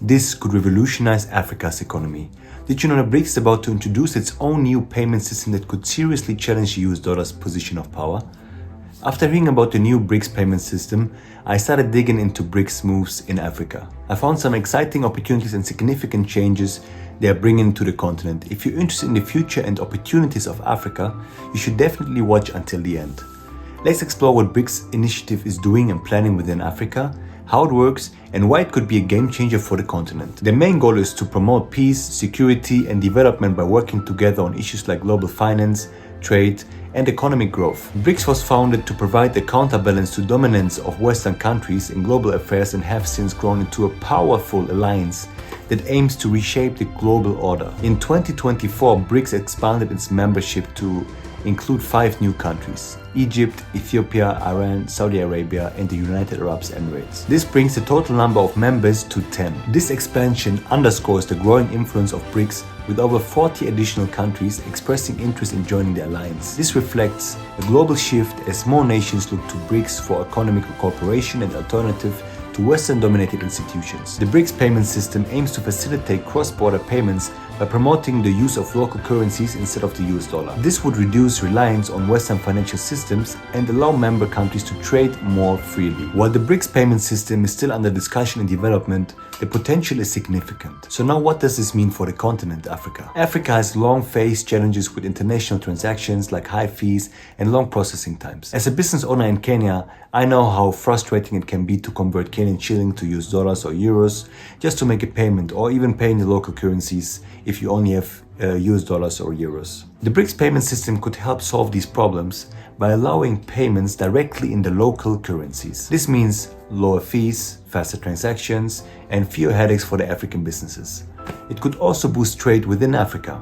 This could revolutionize Africa's economy. Did you know that BRICS is about to introduce its own new payment system that could seriously challenge the US dollar's position of power? After hearing about the new BRICS payment system, I started digging into BRICS moves in Africa. I found some exciting opportunities and significant changes they are bringing to the continent. If you're interested in the future and opportunities of Africa, you should definitely watch until the end. Let's explore what BRICS initiative is doing and planning within Africa, how it works, and why it could be a game changer for the continent. The main goal is to promote peace, security, and development by working together on issues like global finance, trade, and economic growth. BRICS was founded to provide a counterbalance to dominance of Western countries in global affairs and have since grown into a powerful alliance that aims to reshape the global order. In 2024, BRICS expanded its membership to include 5 new countries: Egypt, Ethiopia, Iran, Saudi Arabia, and the United Arab Emirates. This brings the total number of members to 10. This expansion underscores the growing influence of BRICS, with over 40 additional countries expressing interest in joining the alliance. This reflects a global shift as more nations look to BRICS for economic cooperation and alternative to Western-dominated institutions. The BRICS payment system aims to facilitate cross-border payments by promoting the use of local currencies instead of the US dollar. This would reduce reliance on Western financial systems and allow member countries to trade more freely. While the BRICS payment system is still under discussion and development, the potential is significant. So now what does this mean for the continent, Africa? Africa has long faced challenges with international transactions like high fees and long processing times. As a business owner in Kenya, I know how frustrating it can be to convert Kenyan shilling to US dollars or euros just to make a payment, or even pay in the local currencies if you only have US dollars or euros. The BRICS payment system could help solve these problems by allowing payments directly in the local currencies. This means lower fees, faster transactions, and fewer headaches for the African businesses. It could also boost trade within Africa,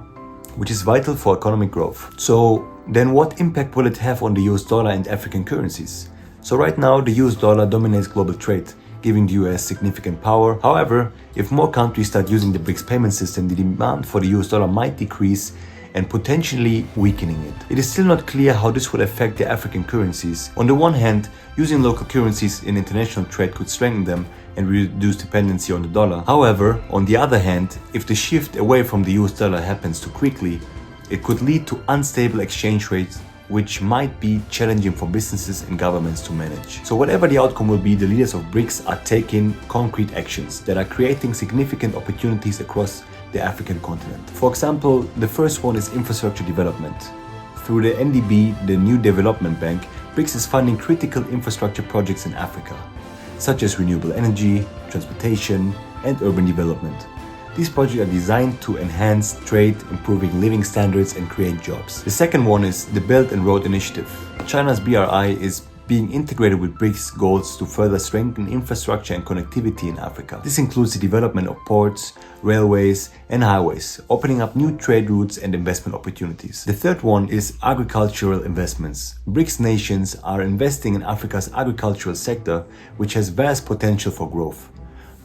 which is vital for economic growth. So then what impact will it have on the US dollar and African currencies? So right now the US dollar dominates global trade, giving the US significant power. However, if more countries start using the BRICS payment system, the demand for the US dollar might decrease and potentially weakening it. It is still not clear how this will affect the African currencies. On the one hand, using local currencies in international trade could strengthen them and reduce dependency on the dollar. However, on the other hand, if the shift away from the US dollar happens too quickly, it could lead to unstable exchange rates, which might be challenging for businesses and governments to manage. So whatever the outcome will be, the leaders of BRICS are taking concrete actions that are creating significant opportunities across the African continent. For example, the first one is infrastructure development. Through the NDB, the New Development Bank, BRICS is funding critical infrastructure projects in Africa, such as renewable energy, transportation, and urban development. These projects are designed to enhance trade, improving living standards, and create jobs. The second one is the Belt and Road Initiative. China's BRI is being integrated with BRICS goals to further strengthen infrastructure and connectivity in Africa. This includes the development of ports, railways, and highways, opening up new trade routes and investment opportunities. The third one is agricultural investments. BRICS nations are investing in Africa's agricultural sector, which has vast potential for growth.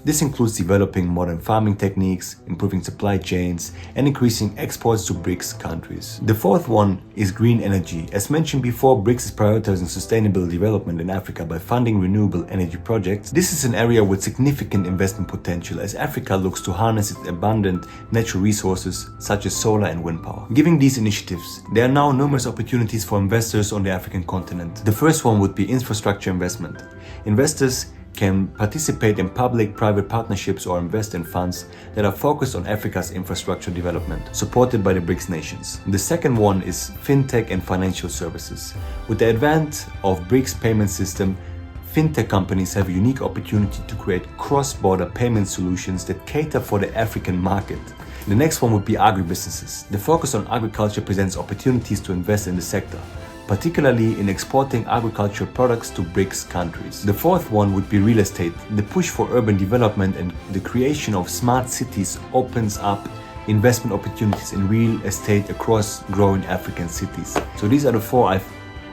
This includes developing modern farming techniques, improving supply chains, and increasing exports to BRICS countries. The fourth one is green energy. As mentioned before, BRICS is prioritizing sustainable development in Africa by funding renewable energy projects. This is an area with significant investment potential as Africa looks to harness its abundant natural resources such as solar and wind power. Given these initiatives, there are now numerous opportunities for investors on the African continent. The first one would be infrastructure investment. Investors can participate in public-private partnerships or invest in funds that are focused on Africa's infrastructure development, supported by the BRICS nations. The second one is Fintech and financial services. With the advent of BRICS payment system, Fintech companies have a unique opportunity to create cross-border payment solutions that cater for the African market. The next one would be agribusinesses. The focus on agriculture presents opportunities to invest in the sector, particularly in exporting agricultural products to BRICS countries. The fourth one would be real estate. The push for urban development and the creation of smart cities opens up investment opportunities in real estate across growing African cities. So these are the four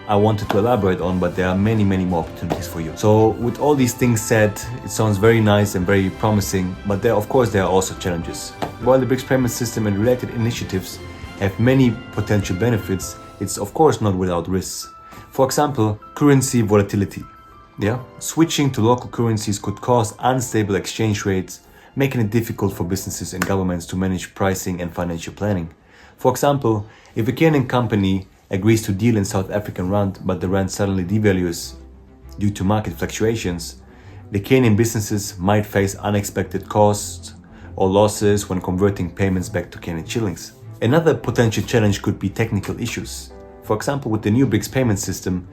I wanted to elaborate on, but there are many more opportunities for you. So with all these things said, it sounds very nice and very promising, but there are also challenges. While the BRICS payment system and related initiatives have many potential benefits, it's of course not without risks. For example, currency volatility. Switching to local currencies could cause unstable exchange rates, making it difficult for businesses and governments to manage pricing and financial planning. For example, if a Kenyan company agrees to deal in South African rand but the rand suddenly devalues due to market fluctuations, the Kenyan businesses might face unexpected costs or losses when converting payments back to Kenyan shillings. Another potential challenge could be technical issues. For example, with the new BRICS payment system,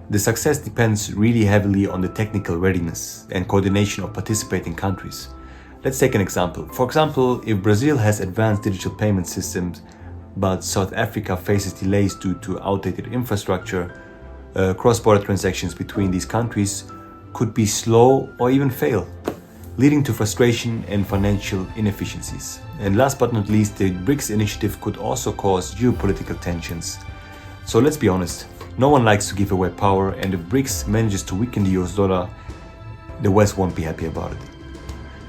the success depends really heavily on the technical readiness and coordination of participating countries. Let's take an example. For example, if Brazil has advanced digital payment systems, but South Africa faces delays due to outdated infrastructure, cross-border transactions between these countries could be slow or even fail, leading to frustration and financial inefficiencies. And last but not least, the BRICS initiative could also cause geopolitical tensions. So let's be honest, no one likes to give away power, and if BRICS manages to weaken the US dollar, the West won't be happy about it.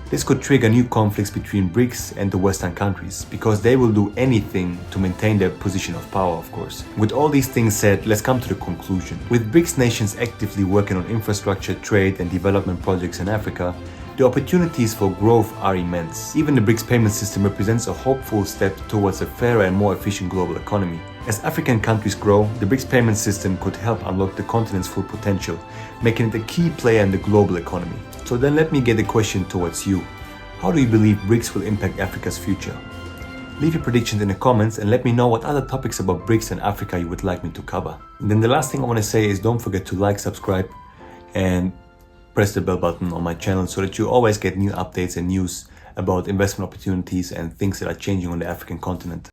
This could trigger new conflicts between BRICS and the Western countries, because they will do anything to maintain their position of power, of course. With all these things said, let's come to the conclusion. With BRICS nations actively working on infrastructure, trade and development projects in Africa, the opportunities for growth are immense. Even the BRICS payment system represents a hopeful step towards a fairer and more efficient global economy. As African countries grow, the BRICS payment system could help unlock the continent's full potential, making it a key player in the global economy. So then let me get a question towards you. How do you believe BRICS will impact Africa's future? Leave your predictions in the comments and let me know what other topics about BRICS and Africa you would like me to cover. And then the last thing I want to say is don't forget to like, subscribe and press the bell button on my channel so that you always get new updates and news about investment opportunities and things that are changing on the African continent.